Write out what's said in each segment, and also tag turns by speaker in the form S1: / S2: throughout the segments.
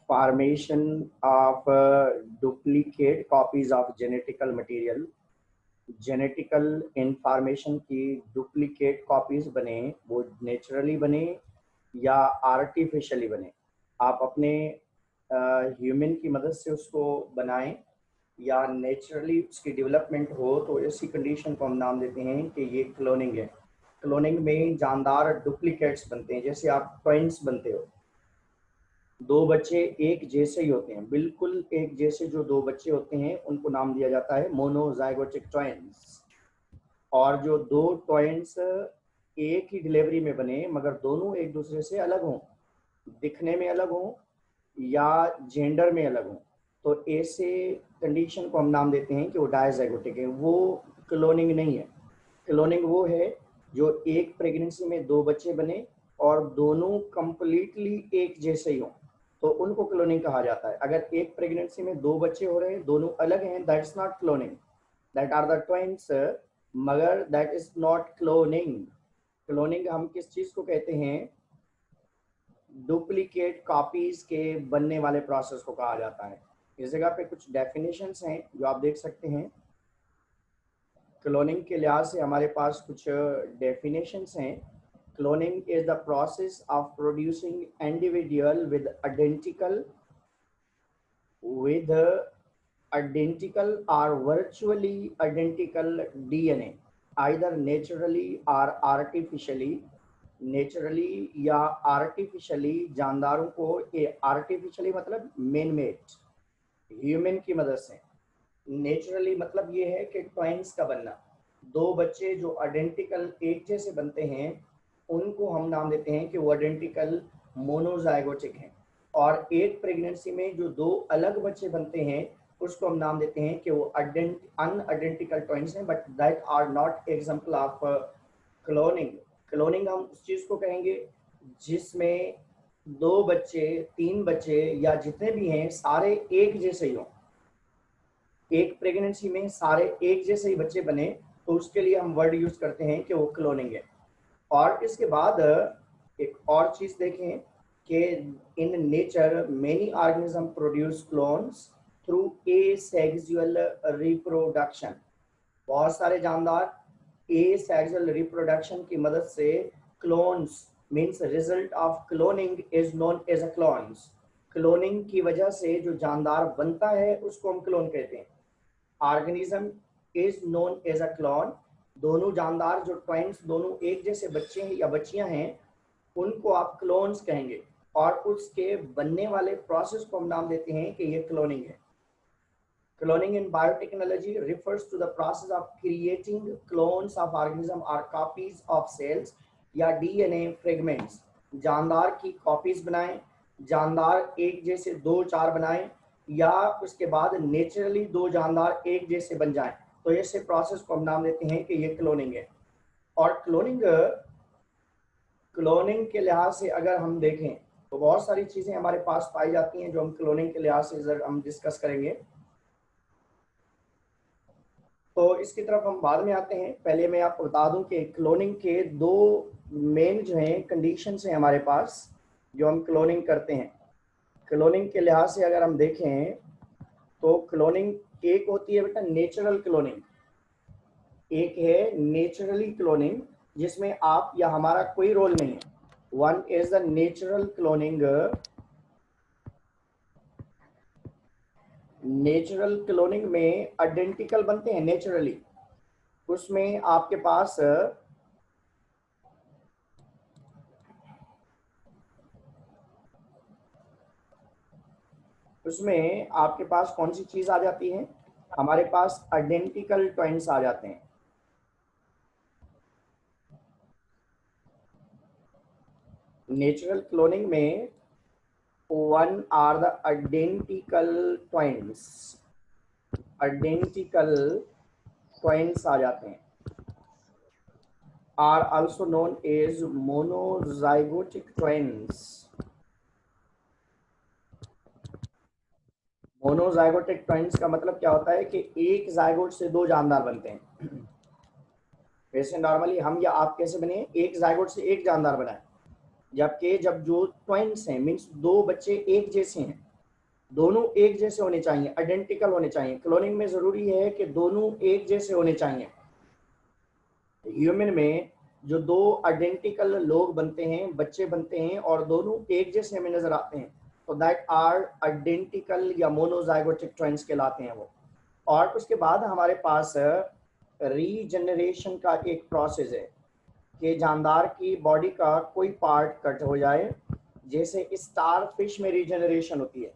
S1: Formation of duplicate copies of genetical material. Genetical information की duplicate copies बने, वो naturally बने या आर्टिफिशियली बने। आप अपने ह्यूमन की मदद से उसको बनाएं या नेचुरली उसकी डेवलपमेंट हो, तो ऐसी कंडीशन को हम नाम देते हैं कि ये क्लोनिंग है। क्लोनिंग में जानदार डुप्लीकेट्स बनते हैं, जैसे आप ट्वाइंस बनते हो, दो बच्चे एक जैसे ही होते हैं, बिल्कुल एक जैसे जो दो बच्चे होते हैं उनको नाम दिया जाता है मोनोजाइगोटिक ट्वाइंस। और जो दो ट्वाइंस एक ही डिलीवरी में बने मगर दोनों एक दूसरे से अलग हों, दिखने में अलग हों या जेंडर में अलग हों, तो ऐसे कंडीशन को हम नाम देते हैं कि वो डायजाइगोटिक है। वो क्लोनिंग नहीं है। क्लोनिंग वो है जो एक प्रेगनेंसी में दो बच्चे बने और दोनों कंप्लीटली एक जैसे ही हों, तो उनको क्लोनिंग कहा जाता है। अगर एक प्रेगनेंसी में दो बच्चे हो रहे हैं, दोनों अलग हैं, that's not cloning, that are the twins, मगर that is not cloning. Cloning हम किस चीज को कहते हैं? डुप्लीकेट कॉपीज के बनने वाले प्रोसेस को कहा जाता है। इस जगह पे कुछ डेफिनेशंस हैं जो आप देख सकते हैं। क्लोनिंग के लिहाज से हमारे पास कुछ डेफिनेशंस हैं। Cloning is the process of producing individual with identical or virtually identical DNA, either naturally or artificially। Naturally या आर्टिफिशियली जानदारों को, ये आर्टिफिशियली मतलब मेन मेड, ह्यूमन की मदद से। नेचुरली मतलब ये है कि ट्वाइंस का बनना, दो बच्चे जो आइडेंटिकल एक जैसे बनते हैं उनको हम नाम देते हैं कि वो आइडेंटिकल मोनोजाइगोटिक हैं। और एक प्रेगनेंसी में जो दो अलग बच्चे बनते हैं उसको हम नाम देते हैं कि वो अनआइडेंटिकल ट्वाइंस हैं, but that are not example of cloning. Cloning हम उस चीज को कहेंगे जिसमें दो बच्चे, तीन बच्चे या जितने भी हैं सारे एक जैसे ही हों। एक प्रेगनेंसी में सारे एक जैसे ही बच्चे बने तो उसके लिए हम वर्ड यूज करते हैं कि वो क्लोनिंग है। और इसके बाद एक और चीज देखें कि in nature many organism produce clones through asexual reproduction. बहुत सारे जानदार एसेक्सुअल रिप्रोडक्शन की मदद से clones means result of cloning is known as a clones. Cloning की वजह से जो जानदार बनता है उसको हम क्लोन कहते हैं। Organism is known as a clone. दोनों जानदार जो ट्वाइंस दोनों एक जैसे बच्चे हैं या बच्चियां हैं उनको आप क्लोन्स कहेंगे, और उसके बनने वाले प्रोसेस को हम नाम देते हैं कि ये क्लोनिंग है। Cloning in biotechnology refers to the process of creating clones of organism or copies of cells या DNA fragments। जानदार की कॉपीज बनाएं, जानदार एक जैसे दो चार बनाएं या उसके बाद नेचुरली दो जानदार एक जैसे बन जाएं, तो ऐसे प्रोसेस को हम नाम देते हैं कि ये क्लोनिंग है। और क्लोनिंग के लिहाज से अगर हम देखें तो बहुत सारी चीजें हमारे पास पाई जाती हैं जो हम क्लोनिंग के लिहाज से हम डिस्कस करेंगे, तो इसकी तरफ हम बाद में आते हैं। पहले मैं आपको बता दूं कि क्लोनिंग के दो मेन जो हैं कंडीशंस हैं हमारे पास जो हम क्लोनिंग करते हैं। क्लोनिंग के लिहाज से अगर हम देखें तो क्लोनिंग एक होती है बेटा नेचुरल क्लोनिंग, एक है नेचुरली क्लोनिंग जिसमें आप या हमारा कोई रोल नहीं है। One is the natural cloning. Natural cloning में आइडेंटिकल बनते हैं नेचुरली, उसमें आपके पास कौन सी चीज आ जाती है? हमारे पास आइडेंटिकल ट्वाइंस आ जाते हैं। नेचुरल क्लोनिंग में one are the identical twins, identical twins आ जाते हैं, are also known as monozygotic twins. Monozygotic twins का मतलब क्या होता है कि एक जाइगोट से दो जानदार बनते हैं। वैसे नॉर्मली हम या आप कैसे बने? एक जाइगोट से एक जानदार बना है, जबकि जब जो ट्वाइंस हैं मीन्स दो बच्चे एक जैसे हैं दोनों एक जैसे होने चाहिए, आइडेंटिकल होने चाहिए। क्लोनिंग में जरूरी है कि दोनों एक जैसे होने चाहिए। ह्यूमन में जो दो आइडेंटिकल लोग बनते हैं, बच्चे बनते हैं, और दोनों एक जैसे हमें नजर आते हैं, तो दैट आर आइडेंटिकल या मोनोजाइगोटिक ट्विंस कहलाते हैं वो। और उसके बाद हमारे पास रीजनरेशन का एक प्रोसेस है कि जानदार की बॉडी का कोई पार्ट कट हो जाए, जैसे स्टार फिश में रीजनरेशन होती है,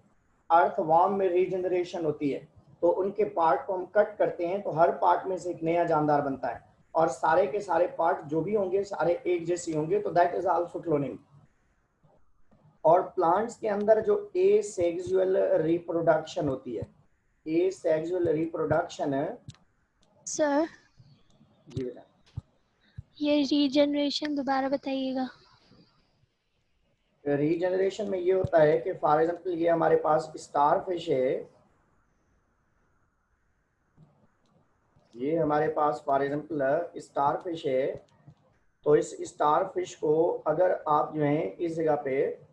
S1: अर्थवॉर्म में रीजनरेशन होती है, तो उनके पार्ट को हम कट करते हैं तो हर पार्ट में से एक नया जानदार बनता है, और सारे के सारे पार्ट जो भी होंगे सारे एक जैसे होंगे, तो दैट इज आल्सो क्लोनिंग। और प्लांट्स के अंदर जो एसेक्सुअल रिप्रोडक्शन होती है, एसेक्सुअल रिप्रोडक्शन है।
S2: सर
S1: जी बेटा,
S2: ये रीजनरेशन दोबारा बताइएगा।
S1: रीजनरेशन में ये होता है कि फॉर एग्जांपल ये हमारे पास स्टार फिश है, ये हमारे पास फॉर एग्जांपल स्टार फिश है, तो इस स्टार फिश को अगर आप जो है इस जगह पे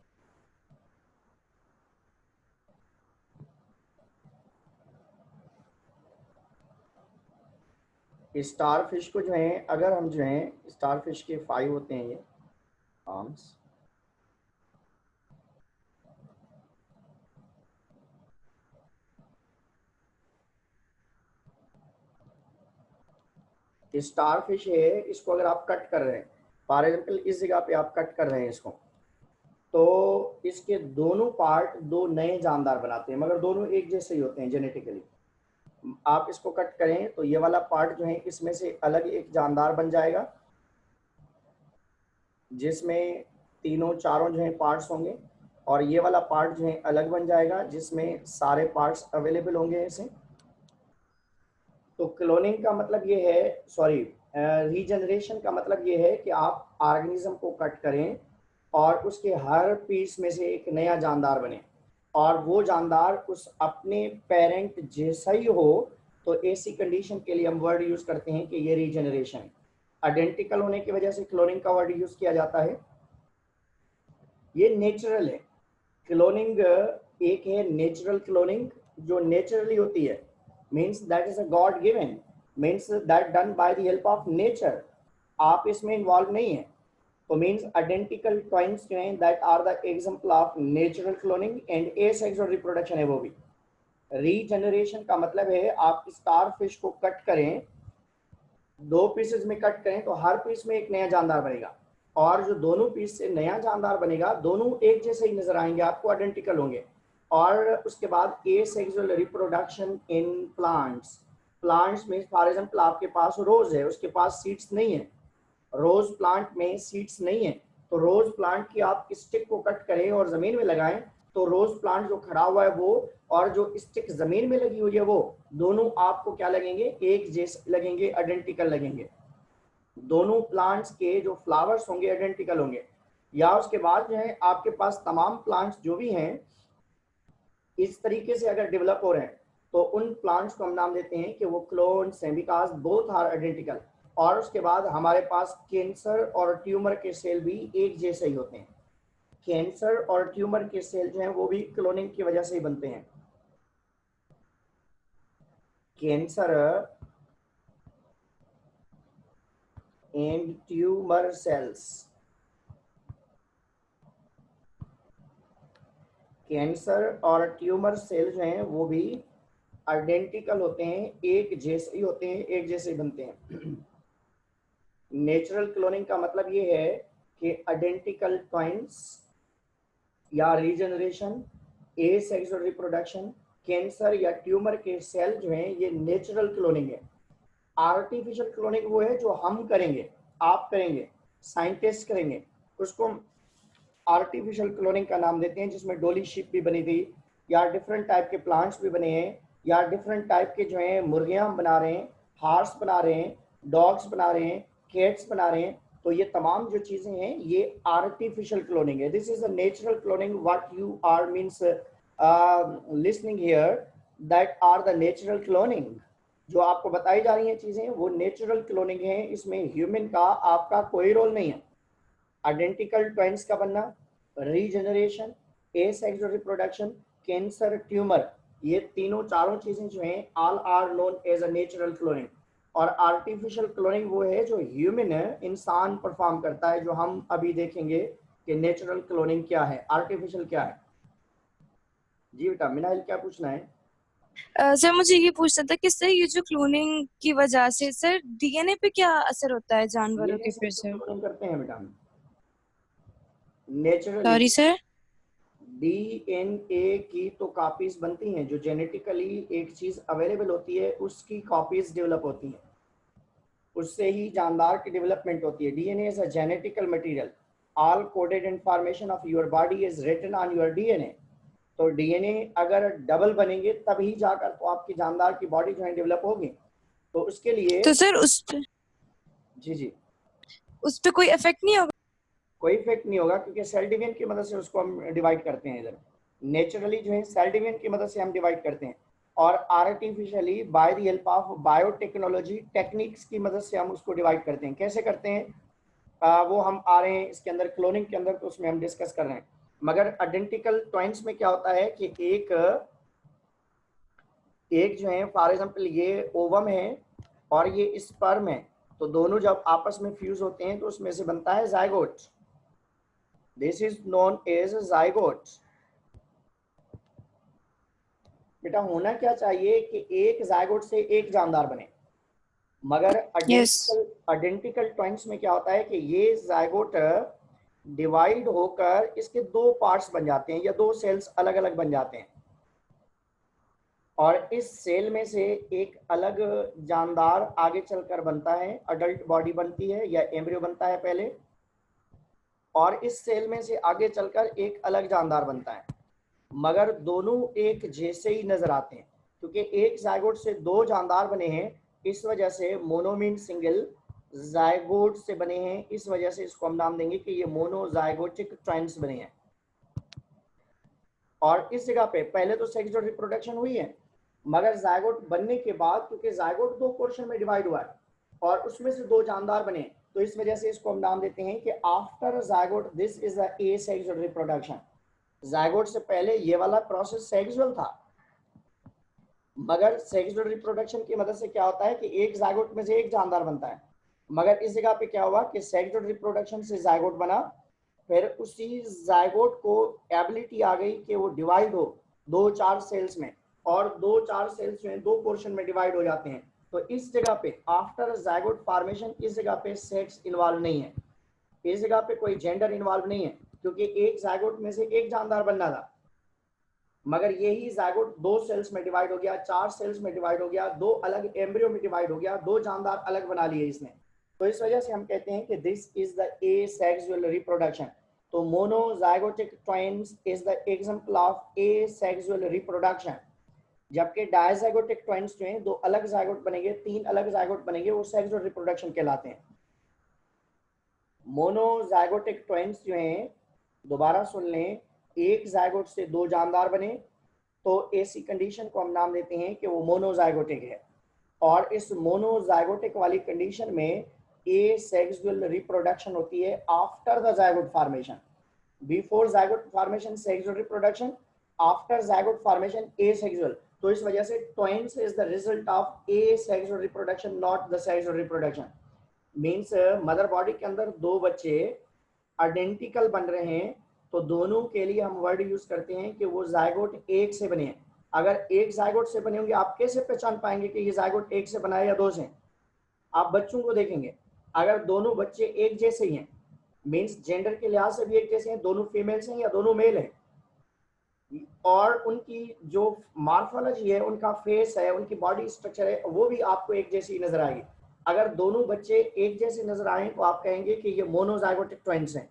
S1: स्टार फिश को जो है, अगर हम जो है स्टार फिश के 5 होते हैं ये आर्म्स, स्टार फिश है, इसको अगर आप कट कर रहे हैं, फॉर एग्जांपल इस जगह पे आप कट कर रहे हैं इसको, तो इसके दोनों पार्ट दो नए जानदार बनाते हैं, मगर दोनों एक जैसे ही होते हैं जेनेटिकली। आप इसको कट करें तो ये वाला पार्ट जो है इसमें से अलग एक जानदार बन जाएगा, जिसमें तीनों चारों जो है पार्ट्स होंगे, और ये वाला पार्ट जो है अलग बन जाएगा जिसमें सारे पार्ट्स अवेलेबल होंगे इसे। तो क्लोनिंग का मतलब ये है, सॉरी, रीजनरेशन का मतलब ये है कि आप ऑर्गेनिज्म को कट करें और उसके हर पीस में से एक नया जानदार बने, और वो जानदार उस अपने पेरेंट जैसा ही हो, तो ऐसी कंडीशन के लिए हम वर्ड यूज करते हैं कि ये रीजनरेशन है। आइडेंटिकल होने की वजह से क्लोनिंग का वर्ड यूज किया जाता है। ये नेचुरल है क्लोनिंग। एक है नेचुरल क्लोनिंग जो नेचुरली होती है, means that is a God given, means that done by the help of nature, आप इसमें इन्वॉल्व नहीं है। तो मीन्स आइडेंटिकल ट्वाइंस जो हैं that are the example of natural cloning, and asexual reproduction है वो भी। रीजनरेशन का मतलब है आप स्टार फिश को कट करें, दो पीसेस में कट करें तो हर पीस में एक नया जानदार बनेगा, और जो दोनों पीस से नया जानदार बनेगा दोनों एक जैसे ही नजर आएंगे, आपको आइडेंटिकल होंगे। और उसके बाद asexual reproduction in plants, plants में फॉर एग्जांपल आपके पास रोज है, उसके पास सीड्स नहीं है, रोज प्लांट में सीड्स नहीं है, तो रोज प्लांट की आप स्टिक को कट करें और जमीन में लगाएं, तो रोज प्लांट जो खड़ा हुआ है वो और जो स्टिक जमीन में लगी हुई है वो दोनों आपको क्या लगेंगे, एक जैसे लगेंगे, आइडेंटिकल लगेंगे। दोनों प्लांट्स के जो फ्लावर्स होंगे आइडेंटिकल होंगे। या उसके बाद जो है आपके पास तमाम प्लांट्स जो भी हैं इस तरीके से अगर डेवलप हो रहे हैं, तो उन प्लांट्स को हम नाम देते हैं कि वो क्लोन्स हैं, बिकॉज बोथ आर आइडेंटिकल। और उसके बाद हमारे पास कैंसर और ट्यूमर के सेल भी एक जैसे ही होते हैं। कैंसर और ट्यूमर के सेल जो हैं वो भी क्लोनिंग की वजह से ही बनते हैं। Cancer and tumour cells, cancer और ट्यूमर सेल जो हैं वो भी आइडेंटिकल होते हैं, एक जैसे ही होते हैं, एक जैसे ही बनते हैं। नेचुरल क्लोनिंग का मतलब ये है कि आइडेंटिकल ट्वाइंस या रीजनरेशन, एसेक्सुअल रिप्रोडक्शन, कैंसर या ट्यूमर के सेल जो हैं ये नेचुरल क्लोनिंग है। आर्टिफिशियल क्लोनिंग वो है जो हम करेंगे, आप करेंगे, साइंटिस्ट करेंगे, उसको आर्टिफिशियल क्लोनिंग का नाम देते हैं, जिसमें डोली शिप भी बनी थी, या डिफरेंट टाइप के प्लांट्स भी बने हैं, या डिफरेंट टाइप के जो है मुर्गियां हम बना रहे हैं, हार्स बना रहे हैं, डॉग्स बना रहे हैं, कैट्स बना रहे हैं। तो ये तमाम जो चीजें हैं ये आर्टिफिशियल क्लोनिंग है। This is a natural cloning what you are means listening here, that are the natural cloning. जो आपको बताई जा रही हैं चीजें वो नेचुरल क्लोनिंग है, इसमें ह्यूमन का आपका कोई रोल नहीं है। आइडेंटिकल ट्वाइंस का बनना, regeneration, asexual reproduction, cancer, tumour, ये तीनों चारों चीजें जो हैं all are known as a natural cloning. और आर्टिफिशियल क्लोनिंग वो है जो ह्यूमन इंसान परफॉर्म करता है, जो हम अभी देखेंगे कि नेचुरल क्लोनिंग क्या है, आर्टिफिशियल क्या है। जी बेटा मिनाइल क्या पूछना है?
S3: सर मुझे ये पूछना था कि सर ये जो क्लोनिंग की वजह से सर डीएनए पे क्या असर होता है जानवरों के फिर से?
S1: क्लोनिंग करते हैं बेटा हम नेचुरली।
S3: Sorry sir.
S1: डीएनए की तो कॉपीज बनती हैं, जो जेनेटिकली एक चीज अवेलेबल होती है उसकी कॉपीज डेवलप होती हैं, उससे ही जानदार की डेवलपमेंट होती है। DNA is a genetical material, all coded information of your body is written on your DNA. तो डीएनए अगर डबल बनेंगे तभी जाकर तो आपकी जानदार की बॉडी जो है डेवलप होगी। तो उसके लिए
S3: तो सर उस पे कोई इफेक्ट नहीं होगा?
S1: कोई इफेक्ट नहीं होगा, क्योंकि सेल डिवीजन की मदद से उसको हम डिवाइड करते हैं। इधर नेचुरली जो है सेल डिवीजन की मदद से हम डिवाइड करते हैं, और artificially by the help of biotechnology techniques की मदद से हम उसको डिवाइड करते हैं। कैसे करते हैं वो हम आ रहे हैं इसके अंदर, क्लोनिंग के अंदर, तो उसमें हम डिस्कस कर रहे हैं। मगर आइडेंटिकल ट्वाइंस में क्या होता है कि एक जो है फॉर एग्जांपल ये ओवम है और ये स्पर्म है, तो दोनों जब आपस में फ्यूज होते हैं तो उसमें से बनता है zygote. This is known as zygote. बेटा होना क्या चाहिए कि एक जाइगोट से एक जानदार बने, मगर आइडेंटिकल ट्वाइंस में क्या होता है कि ये जाइगोट डिवाइड होकर इसके दो पार्ट्स बन जाते हैं या दो सेल्स अलग अलग बन जाते हैं, और इस सेल में से एक अलग जानदार आगे चलकर बनता है, अडल्ट बॉडी बनती है या एम्ब्रियो बनता है पहले, और इस सेल में से आगे चलकर एक अलग जानदार बनता है। मगर दोनों एक जैसे ही नजर आते हैं, क्योंकि एक जाइगोट से दो जानदार बने हैं, इस वजह से मोनोमीन सिंगल जाइगोट से बने हैं, इस वजह से इसको हम नाम देंगे कि ये मोनोजाइगोटिक ट्वाइंस बने हैं। और इस जगह पे पहले तो सेक्सुअल रिप्रोडक्शन हुई है, मगर जाइगोट बनने के बाद, क्योंकि जाइगोट दो पोर्शन में डिवाइड हुआ है और उसमें से दो जानदार बने, तो इस वजह से इसको हम नाम देते हैं कि after zygote this is the asexual reproduction. Zygote से पहले ये वाला प्रोसेस सेक्सुअल था, मगर सेक्सुअल रिप्रोडक्शन की मदद से क्या होता है कि एक जाइगोट में से एक जानदार बनता है। मगर इस जगह पे क्या हुआ कि सेक्सुअल रिप्रोडक्शन से जाइगोट बना, फिर उसी जाइगोट को एबिलिटी आ गई कि वो डिवाइड हो दो चार सेल्स में, और दो चार सेल्स जो है दो पोर्शन में डिवाइड हो जाते हैं। तो इस जगह पे आफ्टर जाइगोट फॉर्मेशन इस जगह पे सेक्स इन्वॉल्व नहीं है, इस जगह पे कोई जेंडर इन्वॉल्व नहीं है, क्योंकि एक जाइगोट में से एक जानदार बनना था, मगर यही जाइगोट दो सेल्स में डिवाइड हो गया, चार सेल्स में डिवाइड हो गया, दो अलग एम्ब्रियो में डिवाइड हो गया, दो जानदार अलग बना लिए इसने। तो इस वजह से हम कहते हैं कि this is the asexual reproduction. तो monozygotic twins is the example of asexual reproduction, जबकि डायजाइगोटिक ट्वाइंस जो हैं दो अलग जाइगोट बनेंगे, तीन अलग जाइगोट बनेंगे, वो सेक्सुअल रिप्रोडक्शन कहलाते हैं। मोनोजाइगोटिक ट्वाइंस जो हैं, दोबारा सुन लें, एक जाइगोट से दो जानदार बने तो ऐसी कंडीशन को हम नाम देते हैं कि वो मोनोजाइगोटिक है। और इस मोनोजाइगोटिक वाली कंडीशन में एसेक्सुअल रिप्रोडक्शन होती है after the zygote formation. Before zygote formation sexual reproduction, after zygote formation asexual. तो इस वजह से ट्वाइंस is the result of asexual reproduction, not the sexual reproduction. Means mother body के अंदर दो बच्चे आइडेंटिकल बन रहे हैं, तो दोनों के लिए हम वर्ड यूज करते हैं कि वो जाइगोट एक से बने हैं। अगर एक जाइगोट से बने होंगे, आप कैसे पहचान पाएंगे कि ये जाइगोट एक से बना है या दो से? आप बच्चों को देखेंगे, अगर दोनों बच्चे एक जैसे ही हैं, मीन्स जेंडर के लिहाज से भी एक जैसे हैं, दोनों फीमेल्स हैं या दोनों मेल हैं, और उनकी जो मॉर्फोलॉजी है, उनका फेस है, उनकी बॉडी स्ट्रक्चर है, वो भी आपको एक जैसी नजर आएगी। अगर दोनों बच्चे एक जैसे नजर आए तो आप कहेंगे कि ये मोनोजाइगोटिक ट्वाइंस हैं।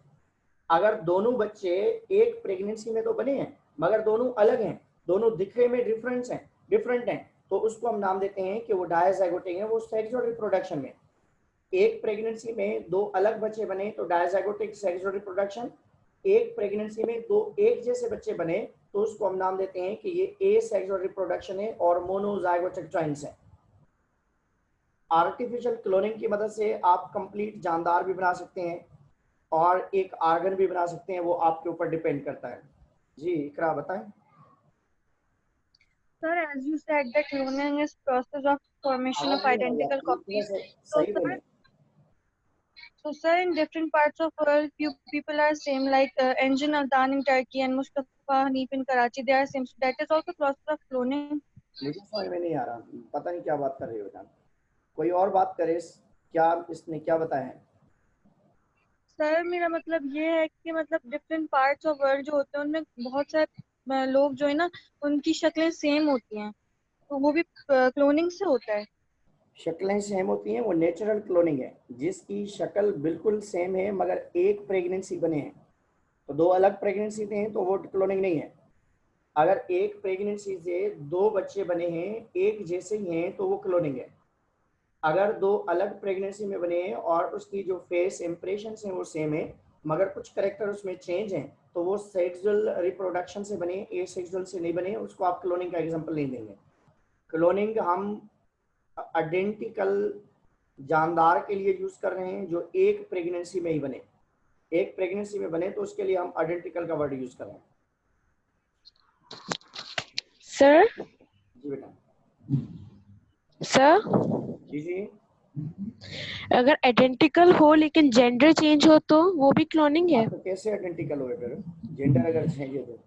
S1: अगर दोनों बच्चे एक प्रेगनेंसी में तो बने हैं मगर दोनों अलग हैं, दोनों दिखने में डिफरेंट हैं, तो उसको हम नाम देते हैं कि वो डायजाइगोटिक हैं, वो सेक्सुअल रिप्रोडक्शन में। एक प्रेगनेंसी में दो अलग बच्चे बने तो डायजाइगोटिक सेक्सुअल रिप्रोडक्शन, एक प्रेगनेंसी में दो एक जैसे बच्चे बने तो उसको हम नाम देते हैं कि ये एसेक्सुअल रिप्रोडक्शन है और मोनोजाइगोटिक ट्वाइंस है। आर्टिफिशियल क्लोनिंग की मदद से आप कंप्लीट जानदार भी बना सकते हैं और एक आर्गन भी बना सकते हैं, वो आपके ऊपर डिपेंड करता है। जी इकरा बताएं।
S3: Sir, as you said that cloning is process of formation of
S1: आवाज नहीं आ रही
S3: identical
S1: आपकी, थोड़ा
S3: copies.
S1: सा
S3: So
S1: सही
S3: sir,
S1: बोलें।
S3: so sir, in different parts of world, few people are same. Like Engin Altan in Turkey and Mustafa Hanif in Karachi, they are same. So that is also process of cloning.
S1: मुझे समझ में नहीं आ रहा, पता नहीं क्या बात कर रहे हो जान। कोई और बात करे, क्या इसने क्या बताया है?
S3: सर मेरा मतलब ये है कि मतलब डिफरेंट पार्ट्स ऑफ वर्ल्ड जो होते हैं उनमें बहुत सारे लोग जो है ना उनकी शक्लें सेम होती हैं, तो वो भी क्लोनिंग से होता है।
S1: शक्लें सेम होती हैं, वो नेचुरल क्लोनिंग है। जिसकी शक्ल बिल्कुल सेम है मगर एक प्रेगनेंसी बने हैं, तो दो अलग प्रेगनेंसी हैं तो वो क्लोनिंग नहीं है। अगर एक प्रेगनेंसी से दो बच्चे बने हैं एक जैसे ही हैं तो वो क्लोनिंग है। अगर दो अलग प्रेगनेंसी में बने हैं और उसकी जो फेस इंप्रेशन है वो सेम है मगर कुछ करेक्टर उसमें चेंज हैं, तो वो सेक्सुअल रिप्रोडक्शन से बने, ए सेक्सुअल से नहीं बने, उसको आप क्लोनिंग का एग्जांपल नहीं देंगे। क्लोनिंग हम आइडेंटिकल जानदार के लिए यूज कर रहे हैं जो एक प्रेगनेंसी में ही बने। एक प्रेगनेंसी में बने तो उसके लिए हम आइडेंटिकल का वर्ड यूज कर रहे हैं।
S3: सर
S1: जी बेटा।
S3: सर
S1: जी जी।
S3: अगर आइडेंटिकल हो लेकिन जेंडर चेंज हो तो वो भी क्लोनिंग है?
S1: तो कैसे आइडेंटिकल हुए फिर? जेंडर अगर चेंज है तो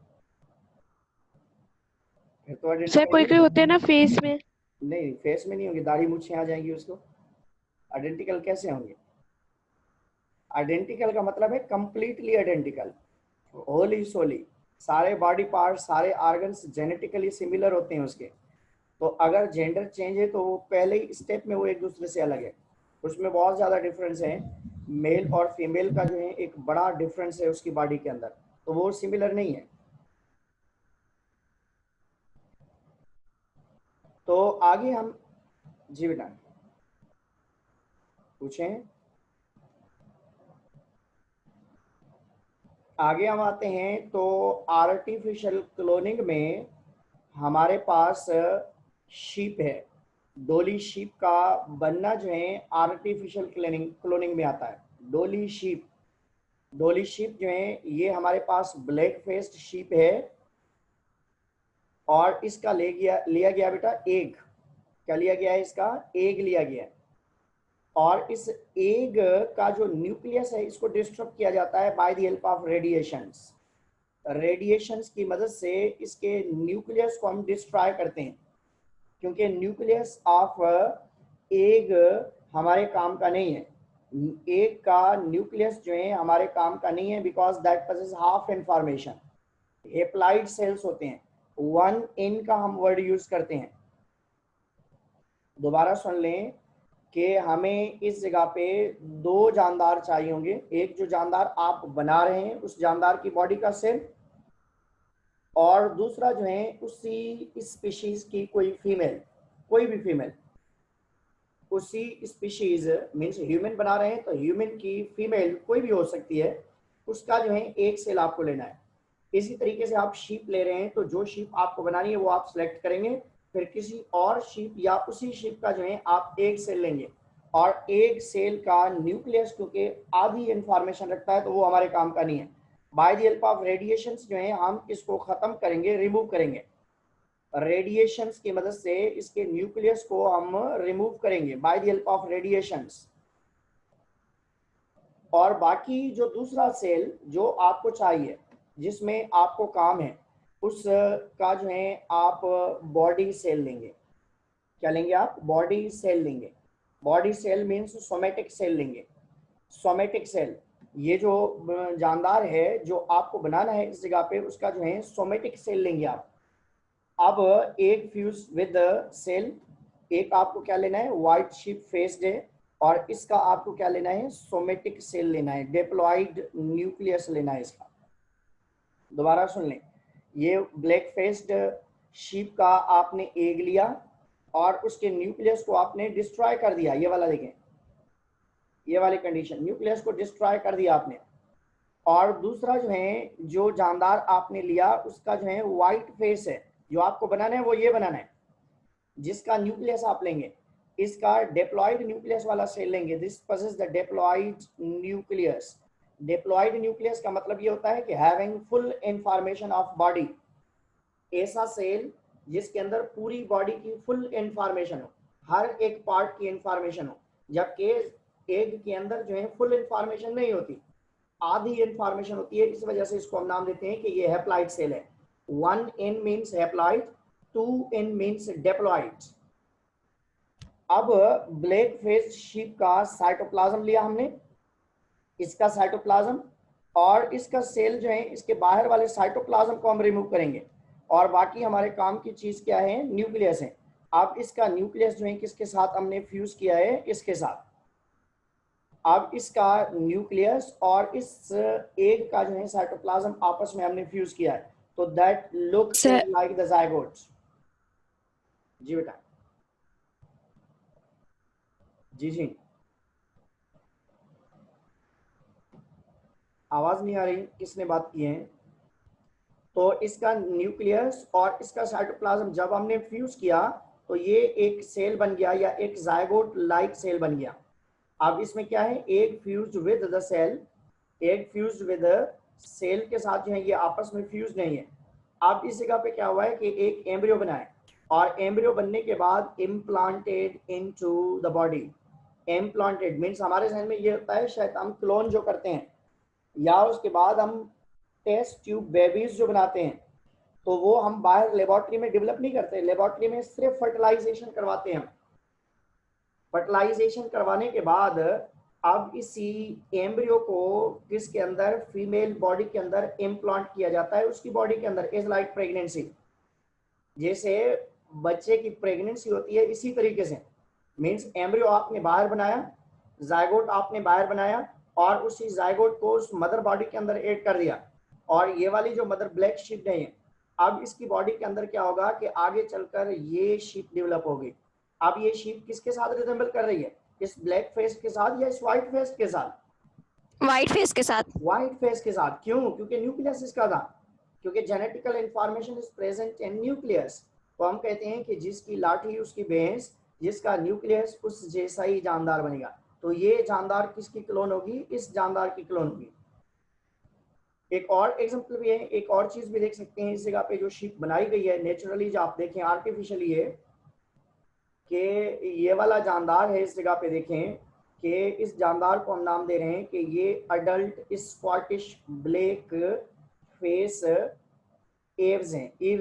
S1: फिर तो
S3: सर
S1: आइडेंटिकल
S3: कोई
S1: नहीं
S3: कोई
S1: है।
S3: होते हैं ना फेस में।
S1: नहीं, फेस में नहीं होंगे, दाढ़ी मूछें आ जाएंगी, उसको आइडेंटिकल कैसे होंगे? आइडेंटिकल का मतलब है कंप्लीटली आइडेंटिकल, होली सोली, सारे बॉडी पार्ट सारे ऑर्गन्स जेनेटिकली सिमिलर होते हैं उसके। तो अगर जेंडर चेंज है तो वो पहले ही स्टेप में वो एक दूसरे से अलग है, उसमें बहुत ज़्यादा डिफरेंस है। मेल और फीमेल का जो है एक बड़ा डिफरेंस है उसकी बॉडी के अंदर, तो वो सिमिलर नहीं है। तो आगे हम, जी बेटा पूछें। आगे हम आते हैं तो आर्टिफिशियल क्लोनिंग में हमारे पास शीप है। डोली शीप का बनना जो है आर्टिफिशियल क्लोनिंग में आता है। डोली शीप जो है ये हमारे पास ब्लैक फेस्ड शीप है और इसका लिया गया बेटा एग। क्या लिया गया है? इसका एग लिया गया है और इस एग का जो न्यूक्लियस है इसको डिस्टर्ब किया जाता है by the help of radiations की मदद से इसके न्यूक्लियस को हम डिस्ट्रॉय करते हैं, क्योंकि न्यूक्लियस ऑफ एग हमारे काम का नहीं है। एग का न्यूक्लियस जो है हमारे काम का नहीं है, because that possess half information. Haploid cells होते हैं, 1N का हम वर्ड यूज करते हैं। दोबारा सुन लें कि हमें इस जगह पे दो जानदार चाहिए होंगे। एक जो जानदार आप बना रहे हैं उस जानदार की बॉडी का सेल, और दूसरा जो है उसी स्पीशीज की कोई फीमेल, कोई भी फीमेल उसी स्पीशीज मीन्स ह्यूमन बना रहे हैं तो ह्यूमन की फीमेल कोई भी हो सकती है, उसका जो है एक सेल आपको लेना है। इसी तरीके से आप शीप ले रहे हैं तो जो शीप आपको बनानी है वो आप सिलेक्ट करेंगे, फिर किसी और शीप या उसी शीप का जो है आप एक सेल लेंगे, और एक सेल का न्यूक्लियस क्योंकि आधी इंफॉर्मेशन रखता है तो वो हमारे काम का नहीं है। By the help of radiations जो है हम इसको खत्म करेंगे, रिमूव करेंगे। रेडिएशंस की मदद से इसके न्यूक्लियस को हम रिमूव करेंगे by the help of radiations. और बाकी जो दूसरा सेल जो आपको चाहिए जिसमें आपको काम है उसका जो है आप बॉडी सेल लेंगे। क्या लेंगे आप? बॉडी सेल लेंगे। Body cell means somatic cell लेंगे। सोमेटिक सेल, ये जो जानदार है जो आपको बनाना है इस जगह पे उसका जो है सोमेटिक सेल लेंगे आप। अब एक फ्यूज विद सेल, एक आपको क्या लेना है? व्हाइट शीप फेस्ड है, और इसका आपको क्या लेना है? सोमेटिक सेल लेना है, डिप्लॉइड न्यूक्लियस लेना है इसका। दोबारा सुन लें, ये ब्लैक फेस्ड शीप का आपने एग लिया और उसके न्यूक्लियस को आपने डिस्ट्रॉय कर दिया। ये वाला देखें, ये वाली कंडीशन, न्यूक्लियस को डिस्ट्रॉय कर दिया आपने। और दूसरा जो है जो जानदार आपने लिया उसका जो है व्हाइट फेस है, जो आपको बनाना है वो ये बनाना है, जिसका न्यूक्लियस आप लेंगे इसका डिप्लॉइड न्यूक्लियस वाला सेल लेंगे। This possesses the diploid nucleus. Diploid nucleus का मतलब ये होता है कि having full information of body. ऐसा सेल जिसके अंदर पूरी बॉडी की फुल इंफॉर्मेशन हो, हर एक पार्ट की इंफॉर्मेशन हो, जबकि एग के अंदर जो है फुल इंफॉर्मेशन नहीं होती, आधी इंफॉर्मेशन होती है। इस वजह से इसको हम नाम देते हैं कि ये हैप्लॉइड सेल है। 1 इन मीन्स हैप्लॉइड, 2 इन मीन्स डिप्लॉइड। अब ब्लैक फेस शीप का साइटोप्लाज्म लिया हमने, इसका साइटोप्लाज्म और इसका सेल जो है, इसके बाहर वाले साइटोप्लाज्म को हम रिमूव करेंगे और बाकी हमारे काम की चीज क्या है, न्यूक्लियस है। अब इसका न्यूक्लियस जो है किसके साथ हमने फ्यूज किया है, इसके साथ। अब इसका न्यूक्लियस और इस एग का जो है साइटोप्लाज्म आपस में हमने फ्यूज किया है, तो that looks like the zygote. जी बेटा, जी जी, आवाज नहीं आ रही, किसने बात की है? तो इसका न्यूक्लियस और इसका साइटोप्लाज्म जब हमने फ्यूज किया तो ये एक सेल बन गया या एक जायगोट लाइक सेल बन गया। अब इसमें क्या है, egg fused with the cell, egg fused with cell के साथ जो है ये आपस में फ्यूज नहीं है। अब इस जगह पे क्या हुआ है कि एक एम्ब्रियो बना है और एम्ब्रियो बनने के बाद implanted into the body. Implanted means हमारे जहन में ये होता है शायद हम क्लोन जो करते हैं या उसके बाद हम टेस्ट ट्यूब बेबीज जो बनाते हैं, तो वो हम बाहर लेबोरेटरी में डेवलप नहीं करते, लेबोरेटरी में सिर्फ फर्टिलाइजेशन करवाते हैं। फर्टिलाइजेशन करवाने के बाद अब इसी एम्ब्रियो को किसके अंदर, फीमेल बॉडी के अंदर इम्प्लांट किया जाता है, उसकी बॉडी के अंदर, इज लाइक प्रेगनेंसी। जैसे बच्चे की प्रेगनेंसी होती है इसी तरीके से, मीन्स एम्ब्रियो आपने बाहर बनाया, जायगोट आपने बाहर बनाया और उसी जायगोट को उस मदर बॉडी के अंदर ऐड कर दिया। और ये वाली जो मदर ब्लैक शीप नहीं है, अब इसकी बॉडी के अंदर क्या होगा कि आगे चलकर ये शीप डेवलप होगी। अब ये शीप किसके साथ रिजेंबल कर रही है, इस ब्लैक फेस के साथ या इस व्हाइट फेस के साथ?
S2: व्हाइट फेस के साथ।
S1: व्हाइट फेस के साथ। क्यों? क्योंकि न्यूक्लियस इसका था, क्योंकि genetical information is present in nucleus. तो हम कहते हैं कि जिसकी लाठी उसकी भैंस, जिसका न्यूक्लियस उस जैसा ही जानदार बनेगा। तो ये जानदार किसकी क्लोन होगी, इस जानदार की क्लोन होगी। एक और एग्जांपल भी है, एक और चीज भी देख सकते हैं इस जगह पे जो शीप बनाई गई है नेचुरली, जो आप देखें आर्टिफिशियली है कि ये वाला जानदार है। इस जगह पे देखें कि इस जानदार को हम नाम दे रहे हैं कि ये adult Scottish black face Aves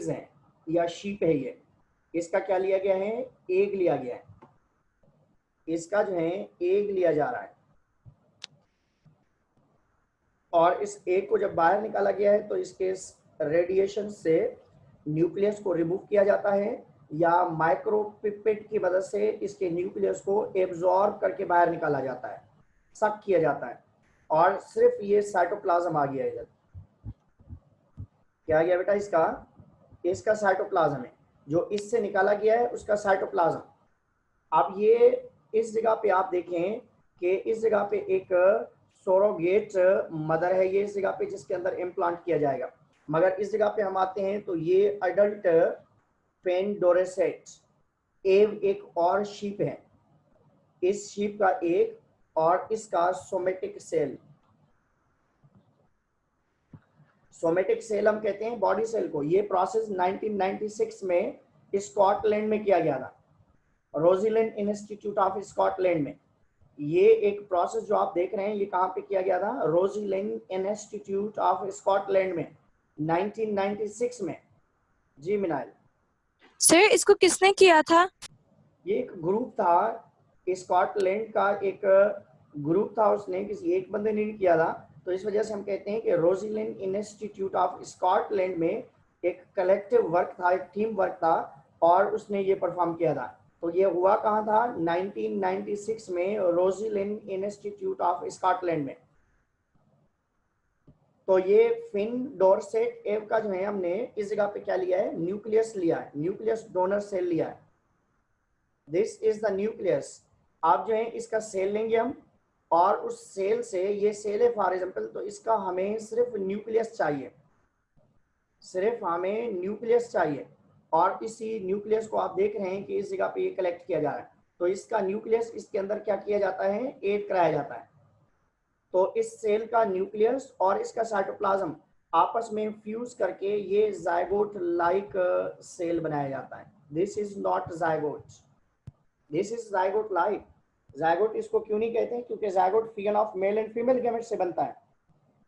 S1: हैं या शीप है। ये इसका क्या लिया गया है, एग लिया गया है, इसका जो है एग लिया जा रहा है और इस एग को जब बाहर निकाला गया है तो इसके रेडिएशन से न्यूक्लियस को रिमूव किया जाता है या माइक्रोपिपेट की मदद से इसके न्यूक्लियस को एब्जॉर्ब करके बाहर निकाला जाता है, सक किया जाता है और सिर्फ ये साइटोप्लाज्म आ गया है। इधर क्या आ गया बेटा, इसका साइटोप्लाज्म है जो इससे निकाला गया है, उसका साइटोप्लाज्म। अब ये इस जगह पे आप देखें कि इस जगह पे एक सोरोगेट मदर है, ये इस जगह पे जिसके अंदर इम्प्लांट किया जाएगा। मगर इस जगह पे हम आते हैं तो ये अडल्ट पेंडोरेसेट एव एक और शीप है, इस शीप का एक और इसका सोमेटिक सेल। सोमेटिक सेल हम कहते हैं बॉडी सेल को। ये प्रोसेस 1996 में स्कॉटलैंड में किया गया था, रोजीलैंड इंस्टीट्यूट ऑफ स्कॉटलैंड में। ये एक प्रोसेस जो आप देख रहे हैं ये कहाँ पे किया गया था, रोजीलैंड इंस्टीट्यूट ऑफ स्कॉटलैंड में 1996 में। जी मिनाइल
S2: सर इसको किसने किया था?
S1: ये एक ग्रुप था, स्कॉटलैंड का एक ग्रुप था, उसने किसी एक बंदे ने नहीं किया था। तो इस वजह से हम कहते हैं कि रोजीलैंड इंस्टीट्यूट ऑफ स्कॉटलैंड में एक कलेक्टिव वर्क था, एक टीम वर्क था और उसने ये परफॉर्म किया था। तो ये हुआ कहाँ था, 1996 में रोजीलैंड इंस्टीट्यूट ऑफ स्कॉटलैंड में। तो ये फिन डोरसेट एव का जो है हमने इस जगह पे क्या लिया है, न्यूक्लियस लिया है, न्यूक्लियस डोनर सेल लिया है। This is the nucleus. आप जो है इसका सेल लेंगे हम और उस सेल से, ये सेल है फॉर एग्जाम्पल, तो इसका हमें सिर्फ न्यूक्लियस चाहिए, सिर्फ हमें न्यूक्लियस चाहिए और इसी न्यूक्लियस को आप देख रहे हैं कि इस जगह पे ये कलेक्ट किया जा रहा है। तो इसका न्यूक्लियस इसके अंदर क्या किया जाता है, ऐड कराया जाता है। तो इस सेल का न्यूक्लियस और इसका साइटोप्लाज्म आपस में फ्यूज करके ये जायगोट लाइक सेल बनाया जाता है। This is not zygote, this is zygote like. Zygote इसको क्यों नहीं कहते हैं? क्योंकि zygote fusion of male and female gamete से बनता है।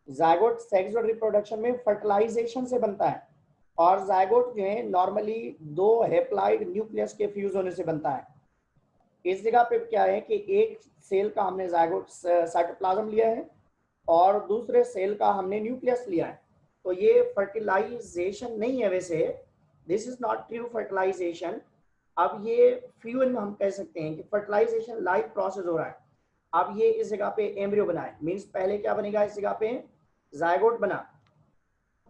S1: जायगोट सेक्सुअल रिप्रोडक्शन में फर्टिलाइजेशन से बनता है, और जायगोट जो है नॉर्मली दो हेप्लाइड न्यूक्लियस के फ्यूज होने से बनता है। इस जगह पे क्या है कि एक सेल का हमने जायगोट साइटोप्लाज्म लिया है और दूसरे सेल का हमने न्यूक्लियस लिया है, तो ये फर्टिलाइजेशन नहीं है वैसे, this is not true fertilisation. अब ये फ्यूजन हम कह सकते हैं कि फर्टिलाइजेशन लाइक प्रोसेस हो रहा है। अब ये इस जगह पे एम्ब्रियो बना है, मीन्स पहले क्या बनेगा? इस जगह पे जायगोट बना,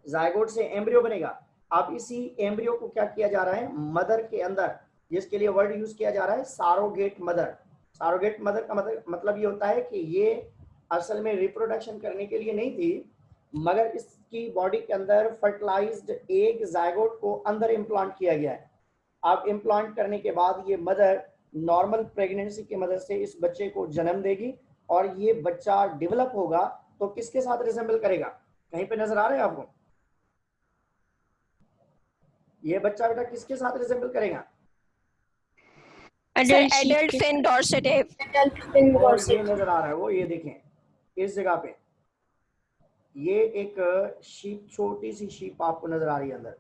S1: जायगोट से एम्ब्रियो बनेगा। अब इसी एम्ब्रियो को क्या किया जा रहा है? मदर के अंदर, जिसके लिए वर्ड यूज किया जा रहा है सारोगेट मदर। सारोगेट मदर का मतलब ये होता है कि ये असल में रिप्रोडक्शन करने के लिए नहीं थी, मगर इसकी बॉडी के अंदर फर्टिलाइज्ड एक जायगोट को अंदर इम्प्लांट किया गया है। अब इम्प्लांट करने के बाद ये मदर नॉर्मल प्रेगनेंसी की मदद से इस बच्चे को जन्म देगी, और ये बच्चा डेवलप होगा तो किसके साथ रिजेंबल करेगा? कहीं पे नजर आ रहा है आपको? ये बच्चा बेटा किसके साथ रिजेंबल करेगा?
S2: सर एडल्ट फिन डॉर्सेटिव।
S1: और ये नजर आ रहा है वो, ये देखें इस जगह पे ये एक शीप, छोटी सी शीप आपको नजर आ रही है अंदर।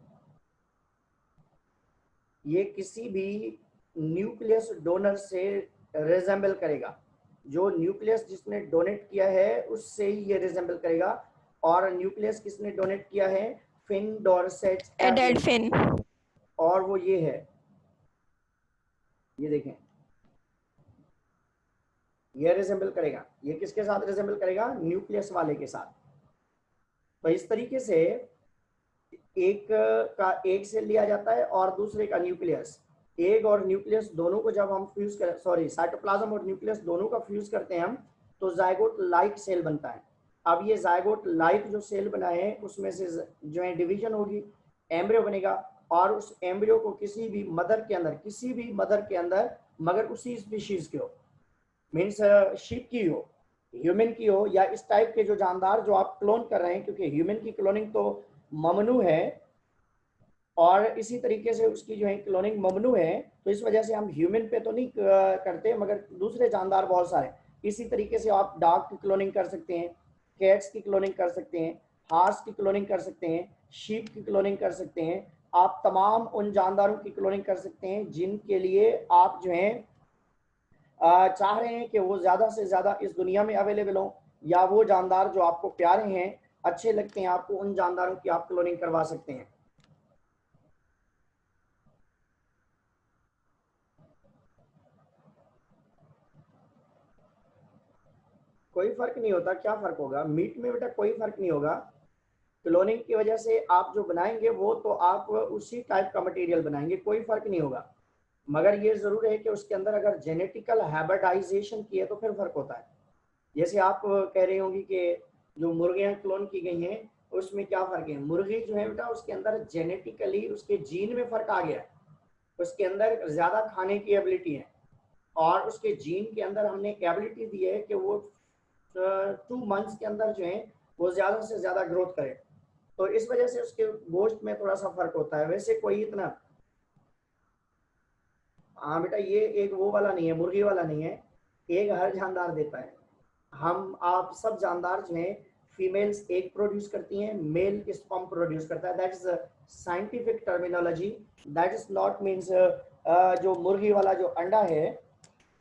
S1: ये किसी भी न्यूक्लियस डोनर से रिजेंबल करेगा, जो न्यूक्लियस जिसने डोनेट किया है उससे ही ये रिजेंबल करेगा। और न्यूक्लियस किसने डोनेट किया है? Finn Dorset
S2: adult Finn.
S1: और वो ये है, ये देखें, ये रिजेंबल करेगा। ये किसके साथ रिजेंबल करेगा? न्यूक्लियस वाले के साथ। तो इस तरीके से एक का एक सेल लिया जाता है और दूसरे का न्यूक्लियस। एग और न्यूक्लियस दोनों को जब हम फ्यूज कर, सॉरी साइटोप्लाज्म और न्यूक्लियस दोनों का फ्यूज करते हैं हम, तो जायगोट लाइक सेल बनता है। अब ये जायगोट लाइक जो सेल बना है उसमें से जो है डिवीजन होगी, एम्ब्रियो बनेगा, और उस एम्ब्रियो को किसी भी मदर के अंदर, किसी भी मदर के अंदर, मगर उसी स्पीशीज के हो, मीन्स शीप की हो, ह्यूमन की हो, या इस टाइप के जो जानदार जो आप क्लोन कर रहे हैं, क्योंकि ह्यूमन की क्लोनिंग तो ममनू है और इसी तरीके से उसकी जो है क्लोनिंग ममनू है, तो इस वजह से हम ह्यूमन पे तो नहीं करते, मगर दूसरे जानदार बहुत सारे। इसी तरीके से आप डॉग की क्लोनिंग कर सकते हैं, कैट्स की क्लोनिंग कर सकते हैं, हार्स की क्लोनिंग कर सकते हैं, शीप की क्लोनिंग कर सकते हैं। आप तमाम उन जानदारों की क्लोनिंग कर सकते हैं जिनके लिए आप जो है चाह रहे हैं कि वो ज़्यादा से ज़्यादा इस दुनिया में अवेलेबल हो, या वो जानदार जो आपको प्यारे हैं, अच्छे लगते हैं आपको, उन जानदारों की आप क्लोनिंग करवा सकते हैं। कोई फर्क नहीं होता। क्या फर्क होगा? मीट में बेटा कोई फर्क नहीं होगा। क्लोनिंग की वजह से आप जो बनाएंगे वो तो आप उसी टाइप का मटेरियल बनाएंगे, कोई फर्क नहीं होगा। मगर ये जरूर है कि उसके अंदर अगर जेनेटिकल हैबिटाइजेशन की है तो फिर फर्क होता है। जैसे आप कह रही होंगी कि जो मुर्गियां क्लोन की गई हैं उसमें क्या फर्क है? मुर्गी जो है बेटा उसके अंदर जेनेटिकली उसके जीन में फर्क आ गया है, उसके अंदर ज्यादा खाने की एबिलिटी है, और उसके जीन के अंदर हमने एबिलिटी दी है कि वो 2 मंथ्स के अंदर जो है वो ज्यादा से ज्यादा ग्रोथ करे। तो इस वजह से उसके गोश्त में थोड़ा सा फर्क होता है, वैसे कोई इतना। हाँ बेटा ये एक वो वाला नहीं है, मुर्गी वाला नहीं है, एक हर जानदार देता है। हम आप सब जानदार जो हैं, फीमेल्स एग प्रोड्यूस करती हैं, मेल स्पर्म प्रोड्यूस करता है। That is scientific terminology, that is not means जो मुर्गी वाला जो अंडा है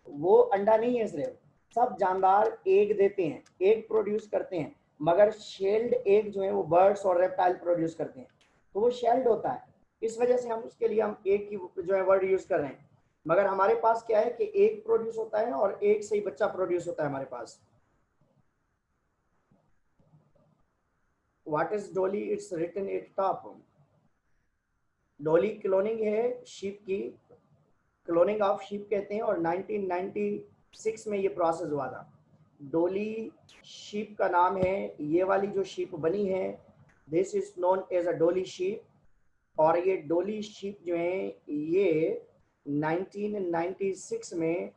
S1: वो अंडा नहीं है सिर्फ, सब जानदार एग देते हैं, एग प्रोड्यूस करते हैं, मगर शेल्ड एग जो है वो बर्ड्स और रेप्टाइल प्रोड्यूस करते हैं, तो वो शेल्ड होता है। इस वजह से हम उसके लिए हम एग की जो है वर्ड यूज कर रहे हैं। मगर हमारे पास क्या है कि एग प्रोड्यूस होता है और एग से ही बच्चा प्रोड्यूस होता है हमारे पास। What is Dolly? It's written at top. Dolly cloning है शीप की, क्लोनिंग ऑफ शीप कहते हैं, और 1996 में ये प्रोसेस हुआ था। डोली शीप का नाम है, ये वाली जो शीप बनी है this is known as a Dolly sheep. और ये डोली शीप जो है ये 1996 में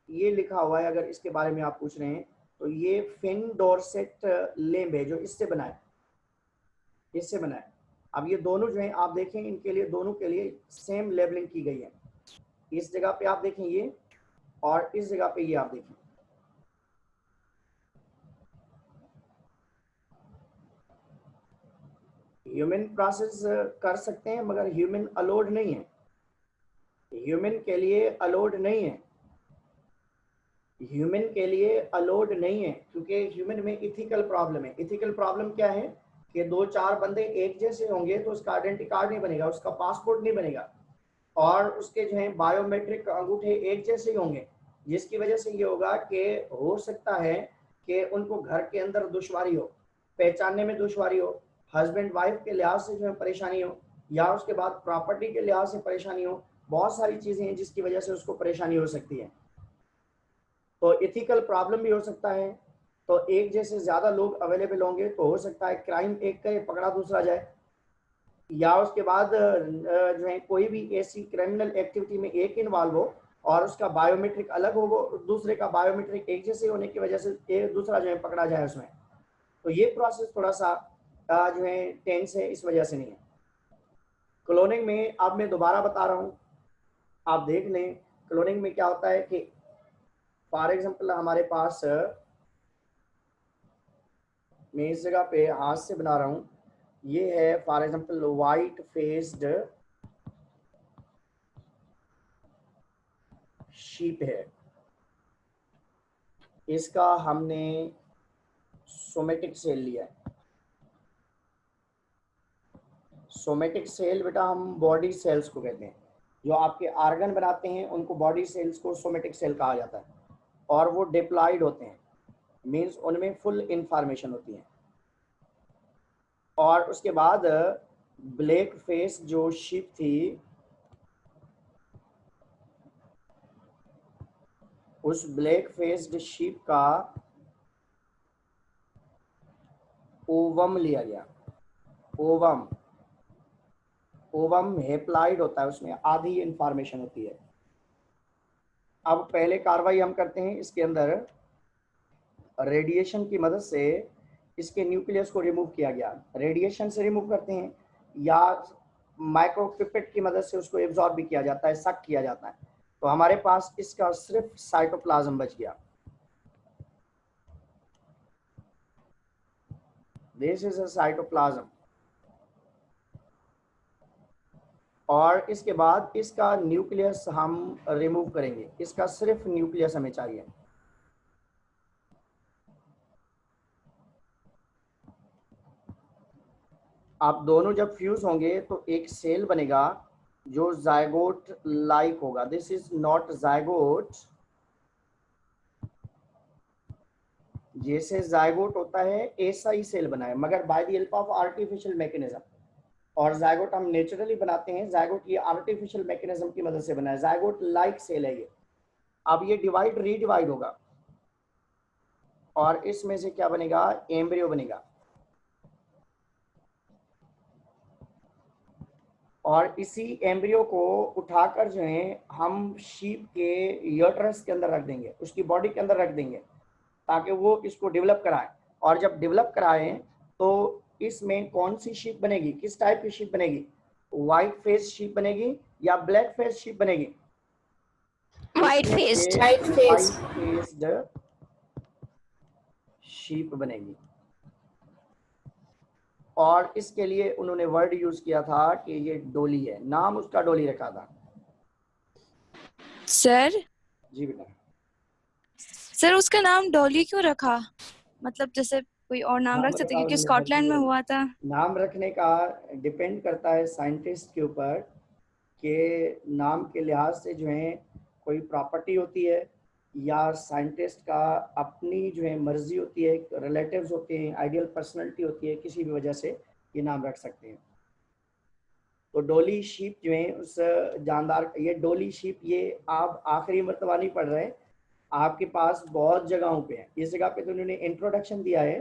S1: ये लिखा हुआ है, अगर इसके बारे में आप पूछ रहे हैं तो ये फिन डॉर्सेट लेम्ब है जो इससे बना है। इससे बना है। अब ये दोनों जो है आप देखें, इनके लिए दोनों के लिए सेम लेबलिंग की गई है। इस जगह पे आप देखें ये, और इस जगह पे ये आप देखें। ह्यूमन प्रोसेस कर सकते हैं मगर ह्यूमन अलोड नहीं है, ह्यूमन के लिए अलोड नहीं है, ह्यूमन के लिए अलोड नहीं है, क्योंकि ह्यूमन में इथिकल प्रॉब्लम है। इथिकल प्रॉब्लम क्या है कि 2-4 बंदे एक जैसे होंगे तो उसका आइडेंटिटी कार्ड नहीं बनेगा, उसका पासपोर्ट नहीं बनेगा, और उसके जो है बायोमेट्रिक अंगूठे एक जैसे ही होंगे, जिसकी वजह से ये होगा कि हो सकता है कि उनको घर के अंदर दुश्वारी हो, पहचानने में दुश्वारी हो, हस्बैंड वाइफ के लिहाज से जो है परेशानी हो, या उसके बाद प्रॉपर्टी के लिहाज से परेशानी हो। बहुत सारी चीजें हैं जिसकी वजह से उसको परेशानी हो सकती है। तो इथिकल प्रॉब्लम भी हो सकता है। तो एक जैसे ज्यादा लोग अवेलेबल होंगे तो हो सकता है क्राइम एक करे पकड़ा दूसरा जाए, या उसके बाद जो है कोई भी ऐसी क्रिमिनल एक्टिविटी में एक इन्वॉल्व हो और उसका बायोमेट्रिक अलग हो, दूसरे का बायोमेट्रिक एक जैसे होने की वजह से एक दूसरा जो है पकड़ा जाए उसमें। तो ये प्रोसेस थोड़ा सा जो है टेंस है, इस वजह से नहीं है। क्लोनिंग में अब मैं दोबारा बता रहा हूँ, आप देख लें। क्लोनिंग में क्या होता है कि फॉर एग्जाम्पल हमारे पास, मैं इस जगह पे हाथ से बना रहा हूँ, ये है for example white faced sheep है, इसका हमने सोमेटिक सेल लिया है। सोमेटिक सेल बेटा हम बॉडी सेल्स को कहते हैं, जो आपके आर्गन बनाते हैं उनको बॉडी सेल्स को सोमेटिक सेल कहा जाता है, और वो डिप्लॉयड होते हैं, मींस उनमें फुल इंफॉर्मेशन होती है। और उसके बाद ब्लैक फेस जो शीप थी, उस ब्लैक फेस्ड शीप का ओवम लिया गया। ओवम, ओवम हेप्लाइड होता है, उसमें आधी इंफॉर्मेशन होती है। अब पहले कार्रवाई हम करते हैं, इसके अंदर रेडिएशन की मदद से इसके न्यूक्लियस को रिमूव किया गया। रेडिएशन से रिमूव करते हैं या माइक्रोपिपेट की मदद से उसको एब्जॉर्ब भी किया जाता है, सक किया जाता है। तो हमारे पास इसका सिर्फ साइटोप्लाज्म बच गया। This is a cytoplasm. और इसके बाद इसका न्यूक्लियस हम रिमूव करेंगे, इसका सिर्फ न्यूक्लियस हमें चाहिए। आप दोनों जब फ्यूज होंगे तो एक सेल बनेगा जो जायगोट लाइक होगा। दिस इज नॉट जायगोट, जैसे जायगोट होता है ऐसा ही सेल बना है, मगर by the help of artificial mechanism. और जायगोट हम नेचुरली बनाते हैं, जायगोट ये आर्टिफिशियल मैकेनिज्म की मदद से बना है। जायगोट लाइक सेल है ये। अब ये डिवाइड रीडिवाइड होगा और इसमें से क्या बनेगा, एम्ब्रियो बनेगा। और इसी एम्ब्रियो को उठाकर जो है हम शीप के यूट्रस के अंदर रख देंगे, उसकी बॉडी के अंदर रख देंगे, ताकि वो इसको डेवलप कराए। और जब डेवलप कराए तो इसमें कौन सी शीप बनेगी, किस टाइप की शीप बनेगी, व्हाइट फेस शीप बनेगी या ब्लैक फेस शीप बनेगी?
S2: White faced.
S1: White faced sheep बनेगी। और इसके लिए उन्होंने वर्ड यूज किया था कि ये डोली है, नाम उसका डोली रखा था।
S4: सर
S1: जी बेटा।
S4: सर उसका नाम डॉली क्यों रखा? मतलब जैसे कोई और नाम रख सकते, क्योंकि स्कॉटलैंड में हुआ था।
S1: नाम रखने का डिपेंड करता है साइंटिस्ट के ऊपर, कि नाम के लिहाज से जो है कोई प्रॉपर्टी होती है, या साइंटिस्ट का अपनी जो है मर्जी होती है, रिलेटिव्स होते हैं, आइडियल पर्सनैलिटी होती है, किसी भी वजह से ये नाम रख सकते हैं। तो डोली शीप जो है उस जानदार, ये डोली शीप ये आप आखिरी मरतबा नहीं पढ़ रहे, आपके पास बहुत जगहों पे है। इस जगह पे तो उन्होंने इंट्रोडक्शन दिया है,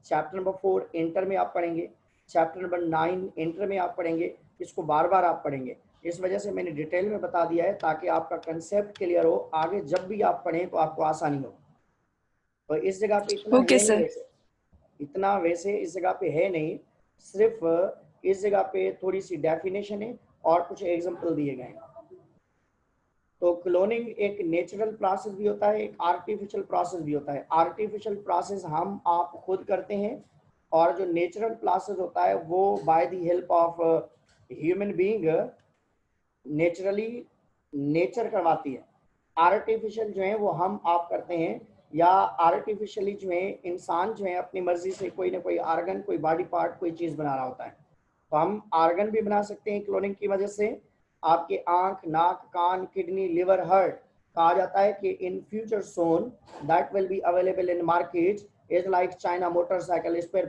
S1: चैप्टर नंबर 4 इंटर में आप पढ़ेंगे, चैप्टर नंबर 9 इंटर में आप पढ़ेंगे, इसको बार बार आप पढ़ेंगे। इस वजह से मैंने डिटेल में बता दिया है ताकि आपका कंसेप्ट क्लियर हो, आगे जब भी आप पढ़ें तो आपको आसानी हो। तो इस जगह पे इतना
S4: ओके
S1: है नहीं
S4: सर।
S1: वैसे, इतना वैसे इस जगह पे है नहीं, सिर्फ इस जगह पे थोड़ी सी डेफिनेशन है और कुछ एग्जांपल दिए गए हैं। तो क्लोनिंग एक नेचुरल प्रोसेस भी होता है, एक आर्टिफिशियल प्रोसेस भी होता है। आर्टिफिशियल प्रोसेस हम आप खुद करते हैं और जो नेचुरल प्रोसेस होता है वो by the help of human being naturally nature करवाती है। आर्टिफिशियल जो है वो हम आप करते हैं, या आर्टिफिशियली जो है इंसान जो है अपनी मर्जी से कोई ना कोई आर्गन, कोई बॉडी पार्ट, कोई चीज बना रहा होता है। तो हम आर्गन भी बना सकते हैं क्लोनिंग की वजह से। आपके आंख, नाक, कान, किडनी, लिवर, हार्ट, कहा जाता है कि in future soon that will be available in market is like China motorcycle spare